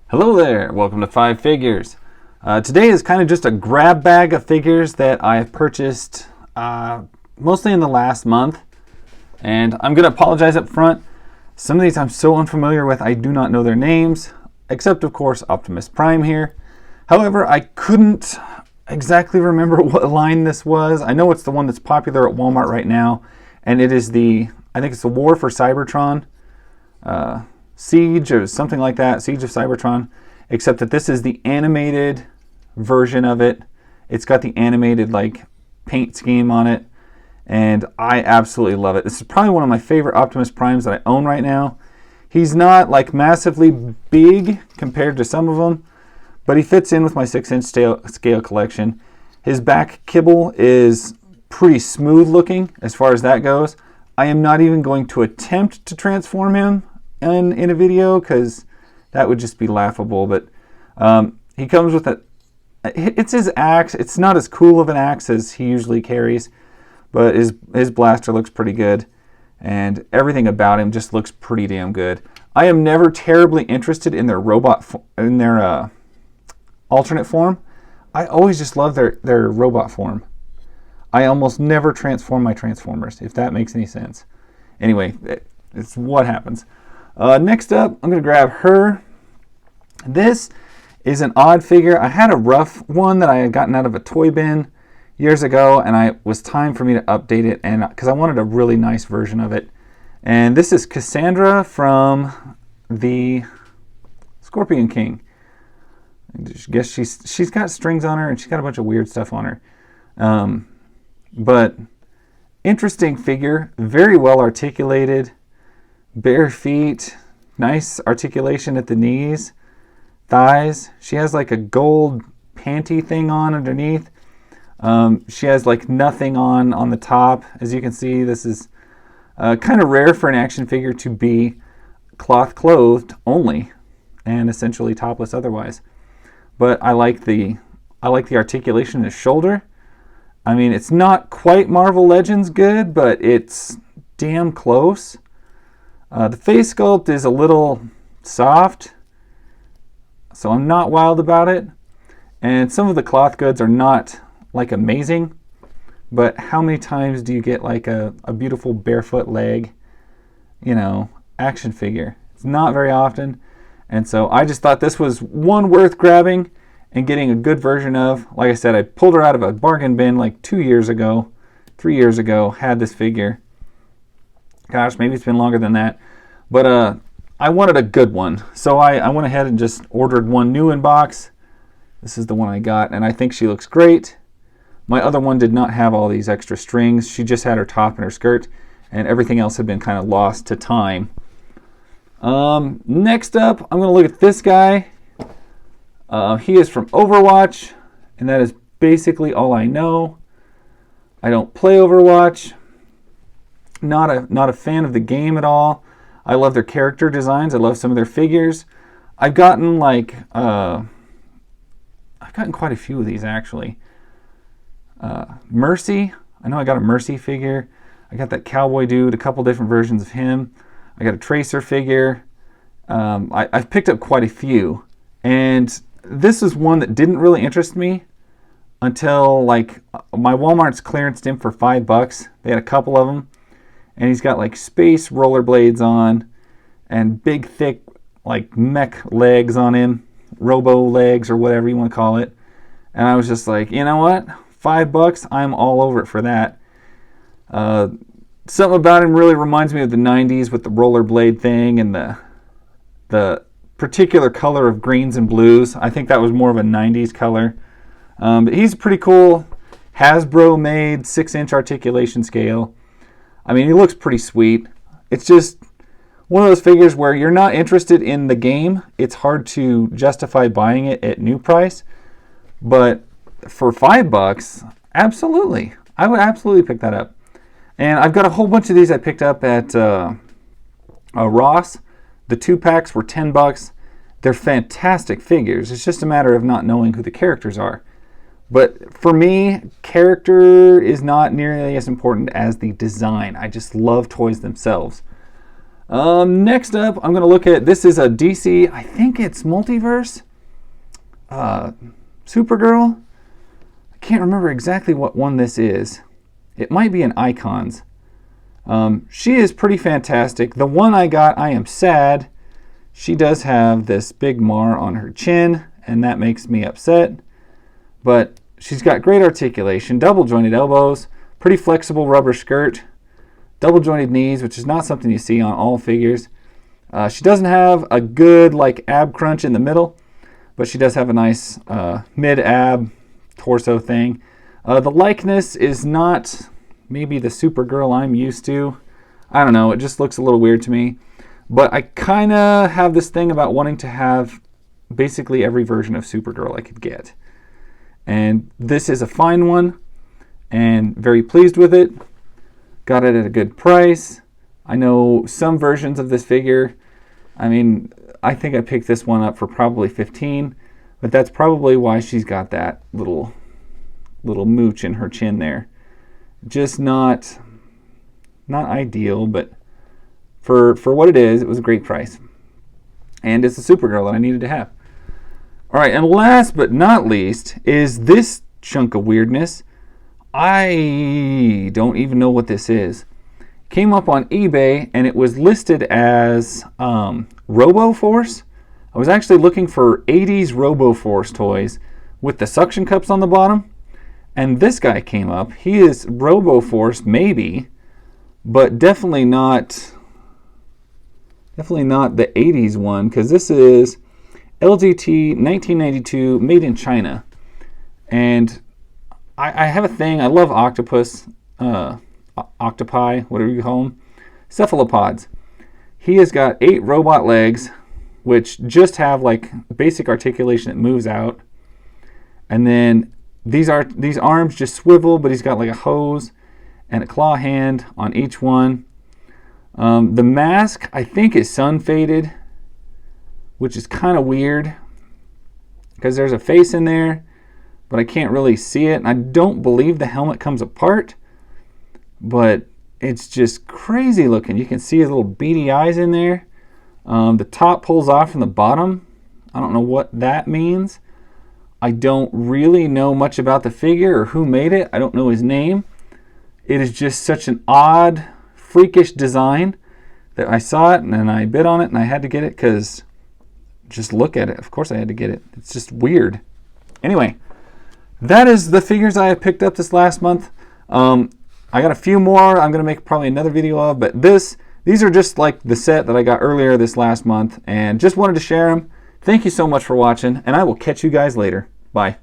Hello there, welcome to 5 Figures. Today is kind of just a grab bag of figures that I've purchased mostly in the last month. And I'm going to apologize up front. Some of these I'm so unfamiliar with, I do not know their names, except of course Optimus Prime here. However, I couldn't exactly remember what line this was. I know it's the one that's popular at Walmart right now, and it is I think it's the War for Cybertron. Siege or something like that, Siege of Cybertron, except that this is the animated version of it. It's got the animated like paint scheme on it, and I absolutely love it. This is probably one of my favorite Optimus Primes that I own right now. He's not like massively big compared to some of them, but he fits in with my 6-inch scale collection. His back kibble is pretty smooth looking as far as that goes. I am not even going to attempt to transform him in a video because that would just be laughable, but he comes with it's his axe. It's not as cool of an axe as he usually carries, but his blaster looks pretty good, and everything about him just looks pretty damn good. I am never terribly interested in their alternate form. I always just love their robot form. I almost never transform my Transformers, if that makes any sense. Anyway, it's what happens. Next up, I'm going to grab her. This is an odd figure. I had a rough one that I had gotten out of a toy bin years ago, and it was time for me to update it, and because I wanted a really nice version of it. And this is Cassandra from the Scorpion King. I guess she's got strings on her, and she's got a bunch of weird stuff on her. But interesting figure, very well articulated. Bare feet, nice articulation at the knees, thighs. She has like a gold panty thing on underneath. She has like nothing on the top. As you can see, this is kind of rare for an action figure to be cloth clothed only and essentially topless otherwise. But I like the articulation in the shoulder. I mean, it's not quite Marvel Legends good, but it's damn close. The face sculpt is a little soft, so I'm not wild about it. And some of the cloth goods are not like amazing, but how many times do you get like a beautiful barefoot leg, action figure? It's not very often. And so I just thought this was one worth grabbing and getting a good version of. Like I said, I pulled her out of a bargain bin like 3 years ago, had this figure. Gosh, maybe it's been longer than that. But I wanted a good one. So I went ahead and just ordered one new in box. This is the one I got, and I think she looks great. My other one did not have all these extra strings. She just had her top and her skirt, and everything else had been kind of lost to time. Next up, I'm going to look at this guy. He is from Overwatch, and that is basically all I know. I don't play Overwatch. Not a fan of the game at all. I love their character designs. I love some of their figures. I've gotten quite a few of these actually. Mercy. I know I got a Mercy figure. I got that cowboy dude, a couple different versions of him. I got a Tracer figure. I've picked up quite a few, and this is one that didn't really interest me until like my Walmart's clearanced him for $5. They had a couple of them. And he's got like space rollerblades on and big, thick, like mech legs on him, robo legs or whatever you want to call it. And I was just like, you know what? $5, I'm all over it for that. Something about him really reminds me of the 90s with the rollerblade thing and the particular color of greens and blues. I think that was more of a 90s color. But he's pretty cool. Hasbro made 6-inch articulation scale. I mean, he looks pretty sweet. It's just one of those figures where you're not interested in the game. It's hard to justify buying it at new price. But for $5, absolutely. I would absolutely pick that up. And I've got a whole bunch of these I picked up at Ross. The 2-packs were $10. They're fantastic figures. It's just a matter of not knowing who the characters are. But for me, character is not nearly as important as the design. I just love toys themselves. Next up, I'm going to look at, this is a DC, I think it's Multiverse, Supergirl. I can't remember exactly what one this is. It might be an Icons. She is pretty fantastic. The one I got, I am sad. She does have this big mar on her chin, and that makes me upset. But she's got great articulation, double jointed elbows, pretty flexible rubber skirt, double jointed knees, which is not something you see on all figures. She doesn't have a good like ab crunch in the middle, but she does have a nice mid ab torso thing. The likeness is not maybe the Supergirl I'm used to. I don't know, it just looks a little weird to me. But I kind of have this thing about wanting to have basically every version of Supergirl I could get. And this is a fine one, and very pleased with it. Got it at a good price. I know some versions of this figure, I mean, I think I picked this one up for probably $15, but that's probably why she's got that little mooch in her chin there. Just not ideal, but for what it is, it was a great price. And it's a Supergirl that I needed to have. All right, and last but not least is this chunk of weirdness. I don't even know what this is. Came up on eBay, and it was listed as Robo Force. I was actually looking for 80s Robo Force toys with the suction cups on the bottom. And this guy came up. He is Robo Force, maybe, but definitely not the 80s one, because this is LGT 1992, made in China. And I have a thing. I love octopus, octopi, whatever you call them, cephalopods. He has got 8 robot legs, which just have like basic articulation that moves out, and then these arms just swivel, but he's got like a hose and a claw hand on each one. The mask, I think, is sun faded, which is kind of weird because there's a face in there, but I can't really see it. And I don't believe the helmet comes apart, but it's just crazy looking. You can see his little beady eyes in there. The top pulls off from the bottom. I don't know what that means. I don't really know much about the figure or who made it. I don't know his name. It is just such an odd, freakish design that I saw it and I bid on it and I had to get it because just look at it. Of course I had to get it. It's just weird. Anyway, that is the figures I have picked up this last month. I got a few more I'm going to make probably another video of, but these are just like the set that I got earlier this last month and just wanted to share them. Thank you so much for watching, and I will catch you guys later. Bye.